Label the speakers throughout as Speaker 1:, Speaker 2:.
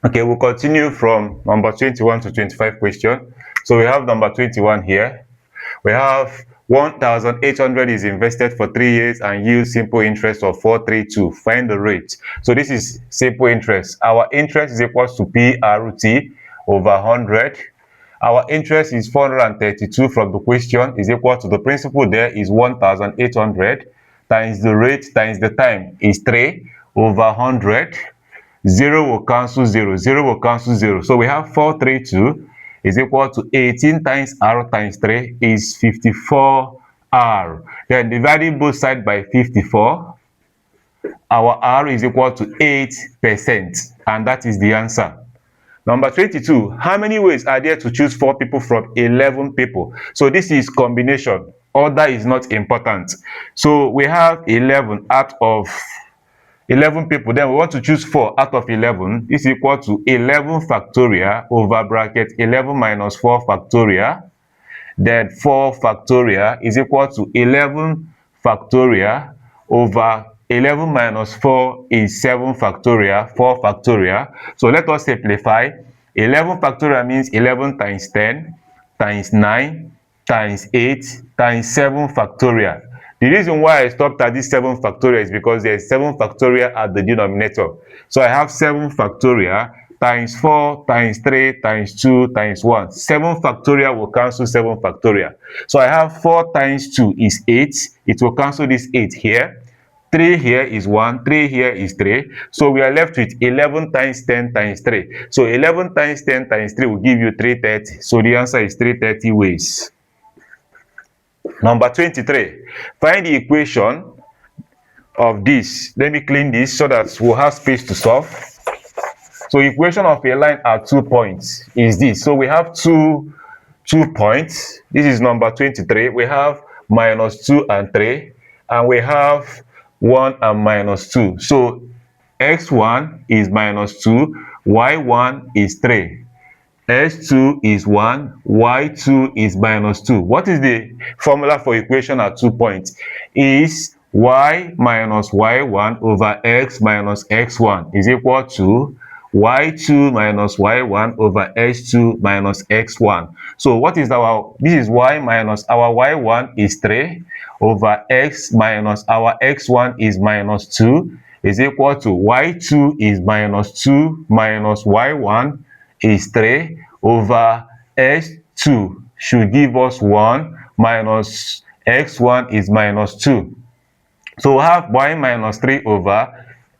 Speaker 1: Okay, we'll continue from number 21 to 25 question. So we have number 21 here. We have 1,800 is invested for 3 years and yields simple interest of 432. Find the rate. So this is simple interest. Our interest is equal to PRT over 100. Our interest is 432 from the question is equal to the principal there is 1,800 times the rate times the time is 3 over 100. 0 will cancel 0, 0 will cancel 0. So we have 432 is equal to 18 times R times 3 is 54R. Then dividing both sides by 54, our R is equal to 8%, and that is the answer. Number 22, how many ways are there to choose 4 people from 11 people? So this is combination. Order is not important. So we have 11 out of 11 people, then we want to choose 4 out of 11. This is equal to 11 factorial over bracket 11 minus 4 factorial. Then 4 factorial is equal to 11 factorial over 11 minus 4 is 7 factorial, 4 factorial. So let us simplify. 11 factorial means 11 times 10 times 9 times 8 times 7 factorial. The reason why I stopped at this 7 factorial is because there is 7 factorial at the denominator. So I have 7 factorial times 4 times 3 times 2 times 1. 7 factorial will cancel 7 factorial. So I have 4 times 2 is 8. It will cancel this 8 here. 3 here is 1, 3 here is 3. So we are left with 11 times 10 times 3. So 11 times 10 times 3 will give you 330. So the answer is 330 ways. Number 23, find the equation of this. Let me clean this so that we'll have space to solve. So equation of a line at 2 points is this. So we have two points. This is number 23. We have minus 2 and 3, and we have 1 and minus 2. So x1 is minus 2, y1 is 3. S2 is 1, Y2 is minus 2. What is the formula for equation at 2 points? Is Y minus Y1 over X minus X1 is equal to Y2 minus Y1 over S2 minus X1. So what is this is Y minus our Y1 is 3 over X minus our X1 is minus 2 is equal to Y2 is minus 2 minus Y1 is 3 over S2 should give us 1 minus X1 is minus 2. So we have Y minus 3 over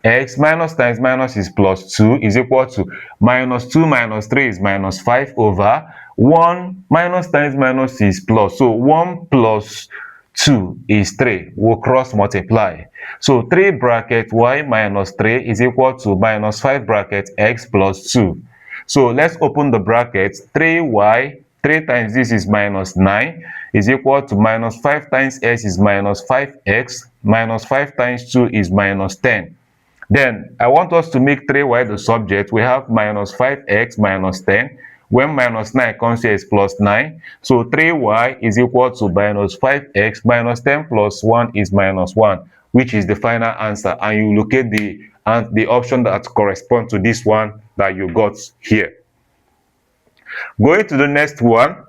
Speaker 1: X minus times minus is plus 2 is equal to minus 2 minus 3 is minus 5 over 1 minus times minus is plus. So 1 plus 2 is 3. We'll cross multiply. So 3 bracket Y minus 3 is equal to minus 5 bracket X plus 2. So let's open the brackets. 3y, 3 times this is minus 9 is equal to minus 5 times s is minus 5x, minus 5 times 2 is minus 10. Then I want us to make 3y the subject. We have minus 5x minus 10. When minus 9 comes here is plus 9. So 3y is equal to minus 5x minus 10 plus 1 is minus 1, which is the final answer. And you locate the option that corresponds to this one that you got here. Going to the next one,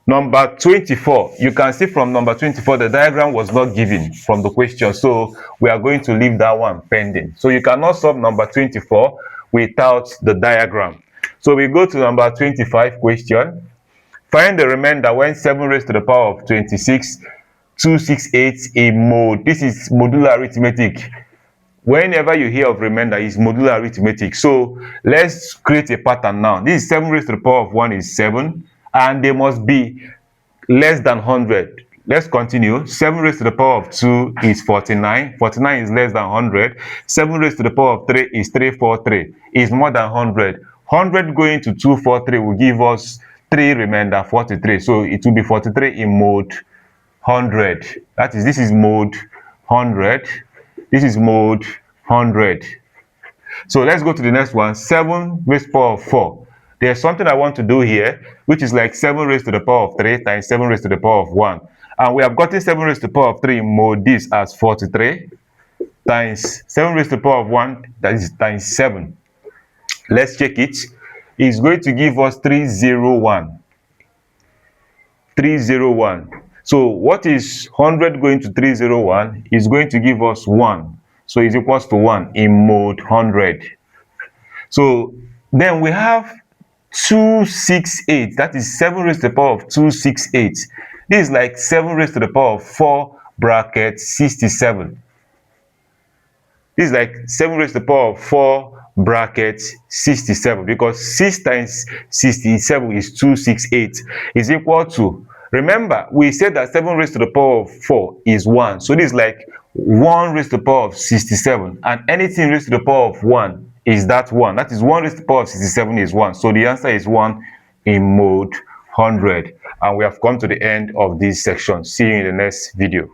Speaker 1: number 24. You can see from number 24 the diagram was not given from the question, so we are going to leave that one pending. So you cannot solve number 24 without the diagram. So we go to number 25 question. Find the remainder when 7 raised to the power of 26 268 in mode. This is modular arithmetic. Whenever you hear of remainder, it's modular arithmetic. So let's create a pattern now. This is 7 raised to the power of 1 is 7, and they must be less than 100. Let's continue. 7 raised to the power of 2 is 49. 49 is less than 100. 7 raised to the power of 3 is 343. Is more than 100. 100 going to 243 will give us 3 remainder 43. So it will be 43 in mode 100. That is, this is mode 100. This is mode 100. So let's go to the next one. 7 raised to the power of 4. There's something I want to do here, which is like 7 raised to the power of 3 times 7 raised to the power of 1. And we have gotten 7 raised to the power of 3 in mode this as 43 times 7 raised to the power of 1, that is times 7. Let's check it. It's going to give us 301. 301. So what is 100 going to 301? Is going to give us 1. So it's equals to 1 in mode 100. So then we have 268. That is 7 raised to the power of 268. This is like 7 raised to the power of 4 bracket 67. This is like 7 raised to the power of 4 bracket 67, because 6 times 67 is 268, is equal to, remember we said that 7 raised to the power of 4 is 1, so this is like 1 raised to the power of 67, and anything raised to the power of 1 is that 1. That is 1 raised to the power of 67 is 1. So the answer is 1 in mode 100. And we have come to the end of this section. See you in the next video.